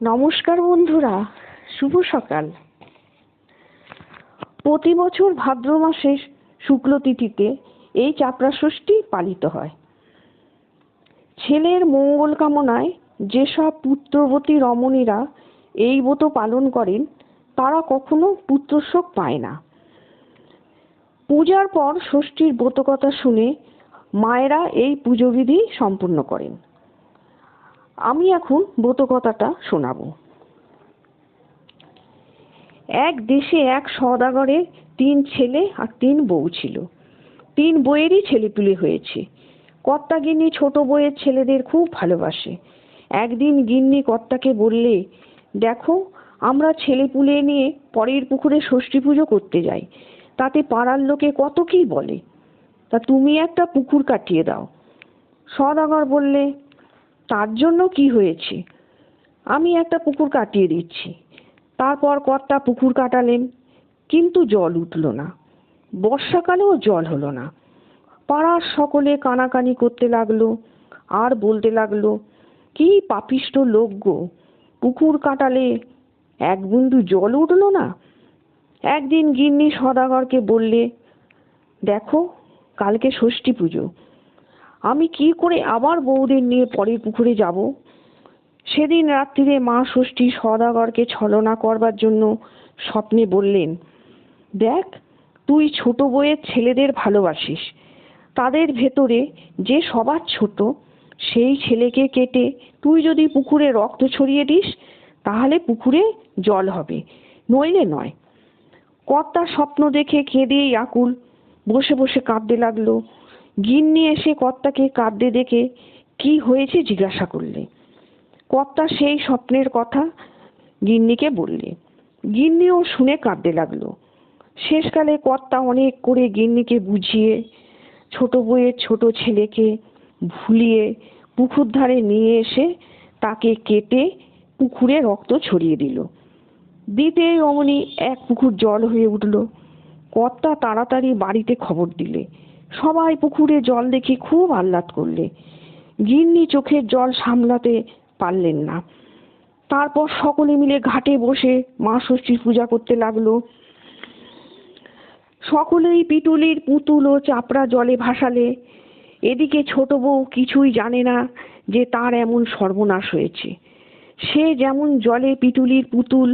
নমস্কার বন্ধুরা, শুভ সকাল। প্রতি বছর ভাদ্র মাসের শুক্ল তিথিতে এই চাপড়া ষষ্ঠী পালিত হয়। ছেলের মঙ্গল কামনায় যেসব পুত্রবতী রমণীরা এই ব্রত পালন করেন তারা কখনো পুত্রশোক পায় না। পূজার পর ষষ্ঠীর ব্রতকথা শুনে মায়েরা এই পুজোবিধি সম্পূর্ণ করেন। আমি এখন ব্রতকথাটা শোনাবো। এক দেশে এক সওদাগরের 3 ছেলে আর 3 বউ ছিল। 3 বউয়েরই ছেলেপুলে হয়েছে। কর্তা গিন্নি ছোট বউয়ের ছেলেদের খুব ভালোবাসে। একদিন গিন্নি কর্তাকে বললে, দেখো, আমরা ছেলেপুলে নিয়ে পরের পুকুরে ষষ্ঠী পুজো করতে যাই, তাতে পাড়ার লোকে কত কি বলে, তা তুমি একটা পুকুর কাটিয়ে দাও। সওদাগর বললে, তার জন্য কি হয়েছে, আমি একটা পুকুর কাটিয়ে দিচ্ছি। তারপর কর্তা পুকুর কাটালেন, কিন্তু জল উঠল না। বর্ষাকালেও জল হলো না। পাড়ার সকলে কানাকানি করতে লাগলো আর বলতে লাগলো, কি পাপিষ্ঠ লোক গো, পুকুর কাটালে এক বিন্দু জল উঠলো না। একদিন গিন্নি সওদাগরকে বললে, দেখো, কালকে ষষ্ঠী পুজো, আমি কি করে আবার বউদের নিয়ে পরের পুকুরে যাব। সেদিন রাত্রিরে মা ষষ্ঠী সওদাগরকে ছলনা করবার জন্য স্বপ্নে বললেন, দেখ, তুই ছোট বউয়ের ছেলেদের ভালোবাসিস, তাদের ভেতরে যে সবার ছোট সেই ছেলেকে কেটে তুই যদি পুকুরে রক্ত ছড়িয়ে দিস তাহলে পুকুরে জল হবে, নইলে নয়। কর্তা স্বপ্ন দেখে কেঁদেই আকুল, বসে বসে কাঁদতে লাগলো। গিন্নি এসে কর্তাকে কাঁদতে দেখে কি হয়েছে জিজ্ঞাসা করলে। কর্তা সেই স্বপ্নের কথা গিন্নিকে বললে। গিন্নিও শুনে কাঁদতে লাগলো। শেষকালে কর্তা অনেক করে গিন্নিকে বুঝিয়ে ছোট বউয়ের ছোট ছেলেকে ভুলিয়ে পুকুর ধারে নিয়ে এসে তাকে কেটে পুকুরে রক্ত ছড়িয়ে দিল। দিতেই অমনি এক পুকুর জল হয়ে উঠল। কর্তা তাড়াতাড়ি বাড়িতে খবর দিলে। সবাই পুকুরে জল দেখে খুব আহ্লাদ করলে। গিন্নি চোখের জল সামলাতে পারলেন না। তারপর সকলে মিলে ঘাটে বসে মা ষষ্ঠীর পূজা করতে লাগলো। সকলেই পিটুলির পুতুল ও চাপড়া জলে ভাসালে। এদিকে ছোট বউ কিছুই জানে না যে তার এমন সর্বনাশ হয়েছে। সে যেমন জলে পিটুলির পুতুল